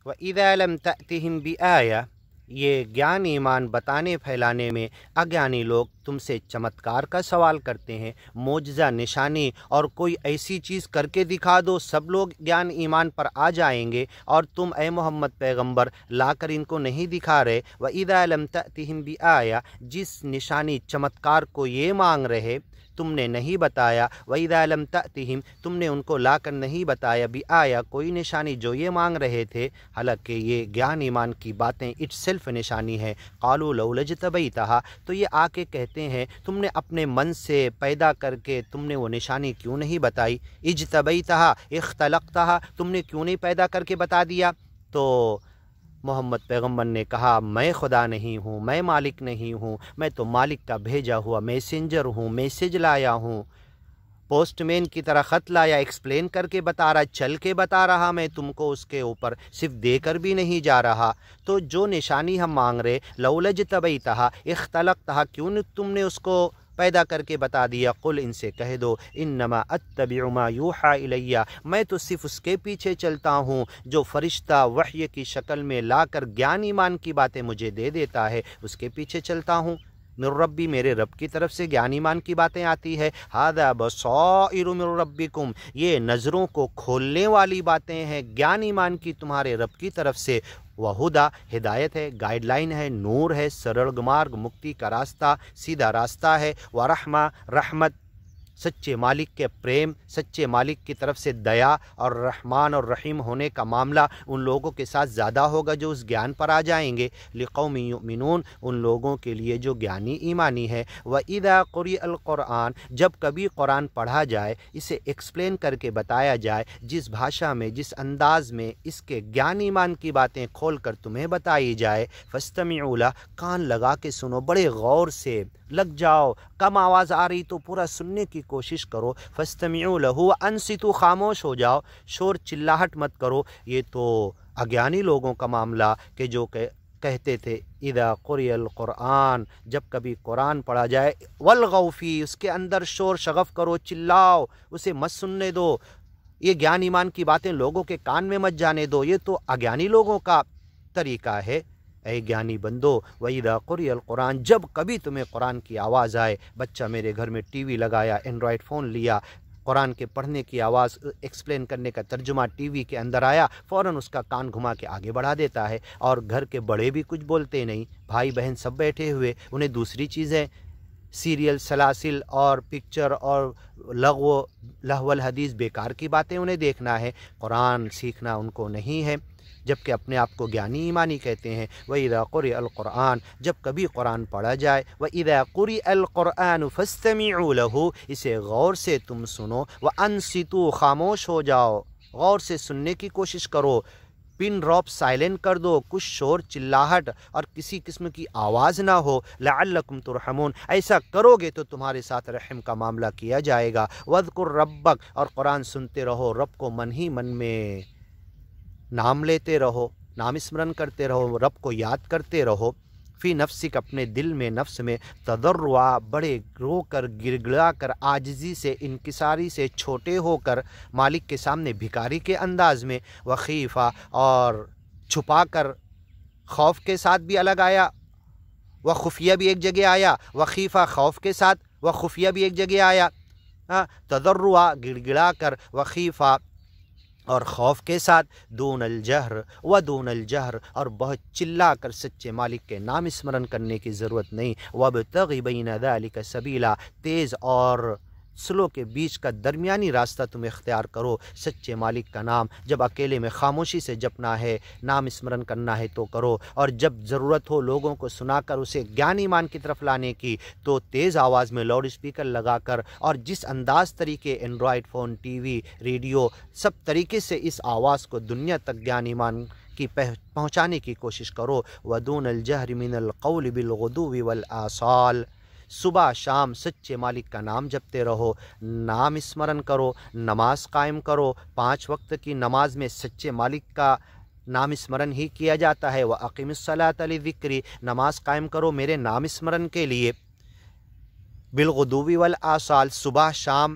وَإِذَا لَمْ تَأْتِهِمْ بِآيَةٍ، یہ گیان ایمان بتانے پھیلانے میں اگیانی لوگ تم سے چمتکار کا سوال کرتے ہیں، معجزہ نشانی اور کوئی ایسی چیز کر کے دکھا دو، سب لوگ گیان ایمان پر آ جائیں گے، اور تم اے محمد پیغمبر لا کر ان کو نہیں دکھا رہے۔ وَإِذَا لَمْ تَأْتِهِمْ بِآيَةٍ، جس نشانی چمتکار کو یہ مانگ رہے تم نے نہیں بتایا، وَإِذَا لَمْ تَأْتِهِمْ، تم نے ان کو لا کر نہیں بتایا، بِآیَةٍ، کوئی نشانی جو یہ مانگ رہے تھے، حالانکہ یہ گیان ایمان کی باتیں اٹ سیلف نشانی ہے، قالوا لولا اجتبیتها، تو یہ آ کے کہتے ہیں تم نے اپنے من سے پیدا کر کے تم نے وہ نشانی کیوں نہیں بتائی، اجتبیتها اختلقتها، تم نے کیوں نہیں پیدا کر کے بتا دیا؟ تو محمد پیغمبر نے کہا میں خدا نہیں ہوں، میں مالک نہیں ہوں، میں تو مالک کا بھیجا ہوا میسنجر ہوں، میسج لایا ہوں، پوسٹ مین کی طرح خط لایا، ایکسپلین کر کے بتا رہا، چل کے بتا رہا میں تم کو اس کے اوپر، صرف دے کر بھی نہیں جا رہا۔ تو جو نشانی ہم مانگ رہے، لولا اجتبیتها اختلقتها، کیوں تم نے اس کو پیدا کر کے بتا دیا؟ قل، ان سے کہہ دو، انما اتبع ما یوحى الی، میں تو صرف اس کے پیچھے چلتا ہوں جو فرشتہ وحی کی شکل میں لا کر گیان ایمان کی باتیں مجھے دے دیتا ہے، اس کے پیچھے چلتا ہوں۔ من ربی، میرے رب کی طرف سے گیان ایمان کی باتیں آتی ہے۔ ھذا بصائر من ربکم، یہ نظروں کو کھولنے والی باتیں ہیں گیان ایمان کی تمہارے رب کی طرف سے۔ وہدا، ہدایت ہے، گائیڈ لائن ہے، نور ہے، سرل مارگ، مکتی کا راستہ، سیدھا راستہ ہے۔ ورحمہ، رحمت، سچے مالک کے پریم، سچے مالک کی طرف سے دیا اور رحمان اور رحیم ہونے کا معاملہ ان لوگوں کے ساتھ زیادہ ہوگا جو اس گیان پر آ جائیں گے۔ لقوم یؤمنون، ان لوگوں کے لیے جو گیانی ایمانی ہے۔ وَإِذَا قُرِئَ الْقُرْآنُ، جب کبھی قرآن پڑھا جائے، اسے ایکسپلین کر کے بتایا جائے، جس بھاشا میں، جس انداز میں اس کے گیان ایمان کی باتیں کھول کر تمہیں بتائی جائے، فَاسْتَمِعُوا لَهُ، کان لگا کے سنو، بڑے غور سے لگ جاؤ، کم آواز آ رہی تو پورا سننے کی کوشش کرو۔ فاستمعوا له وانصتوا، خاموش ہو جاؤ، شور چلاہٹ مت کرو۔ یہ تو اگیانی لوگوں کا معاملہ کہ جو کہتے تھے اذا قرئ القرآن، جب کبھی قرآن پڑھا جائے، والغوا فیہ، اس کے اندر شور شغف کرو، چلاؤ، اسے مت سننے دو، یہ گیان ایمان کی باتیں لوگوں کے کان میں مت جانے دو، یہ تو اگیانی لوگوں کا طریقہ ہے۔ اے گیانی بندو، وَإِذَا قُرِئَ الْقُرْآنُ، جب کبھی تمہیں قرآن کی آواز آئے، بچہ میرے گھر میں ٹی وی لگایا، اینڈرائڈ فون لیا، قرآن کے پڑھنے کی آواز، ایکسپلین کرنے کا ترجمہ ٹی وی کے اندر آیا، فوراً اس کا کان گھما کے آگے بڑھا دیتا ہے، اور گھر کے بڑے بھی کچھ بولتے نہیں، بھائی بہن سب بیٹھے ہوئے، انہیں دوسری چیزیں، سیریل، سلاسل اور پکچر اور لہو الحدیث، بیکار کی باتیں انہیں دیکھنا ہے، قرآن سیکھنا ان کو نہیں ہے، جبکہ اپنے آپ کو گیانی ایمانی کہتے ہیں۔ وَإِذَا قُرِئَ الْقُرْآنُ، جب کبھی قرآن پڑھا جائے، وَإِذَا قُرِئَ الْقُرْآنُ فَاسْتَمِعُوا لَهُ، اسے غور سے تم سنو، وَأَنصِتُوا، خاموش ہو جاؤ، غور سے سننے کی کوشش کرو، پن ڈراپ سائلنٹ کر دو، کچھ شور چلاہٹ اور کسی قسم کی آواز نہ ہو، لعلکم ترحمون، ایسا کرو گے تو تمہارے ساتھ رحم کا معاملہ کیا جائے گا۔ وَاذْكُرْ رَبَّكَ، اور قرآن سنتے رہو، رب کو من ہی من میں نام لیتے رہو، نام اسمرن کرتے رہو، رب کو یاد کرتے رہو، فی نفسک، اپنے دل میں، نفس میں، تضرعا، بڑے رو کر، گر گڑا کر، عاجزی سے، انکساری سے، چھوٹے ہو کر، مالک کے سامنے بھکاری کے انداز میں، وخیفہ، اور چھپا کر، خوف کے ساتھ بھی الگ آیا، وخفیہ بھی ایک جگہ آیا، وخیفہ خوف کے ساتھ، وخفیہ بھی ایک جگہ آیا، تضرعا گڑ گڑا کر، وخیفہ اور خوف کے ساتھ، دون الجہر و دون الجہر، اور بہت چلا کر سچے مالک کے نام اسمرن کرنے کی ضرورت نہیں۔ وابتغ بین ذلک سبیلا، تیز اور سلو کے بیچ کا درمیانی راستہ تم اختیار کرو، سچے مالک کا نام جب اکیلے میں خاموشی سے جپنا ہے، نام اسمرن کرنا ہے تو کرو، اور جب ضرورت ہو لوگوں کو سنا کر اسے گیان ایمان کی طرف لانے کی تو تیز آواز میں لاؤڈ اسپیکر لگا کر، اور جس انداز طریقے، Android phone, TV, radio, سب طریقے سے اس آواز کو دنیا تک گیان ایمان کی پہنچانے کی کوشش کرو۔ ودون الجہر من القول بالغدو والآصال، صبح شام سچے مالک کا نام جپتے رہو، نام اسمرن کرو، نماز قائم کرو، 5 وقت کی نماز میں سچے مالک کا نام اسمرن ہی کیا جاتا ہے۔ وَأَقِمِ الصَّلَاةَ لِذِكْرِي، نماز قائم کرو میرے نام اسمرن کے لیے، بالغدو والآصال، صبح شام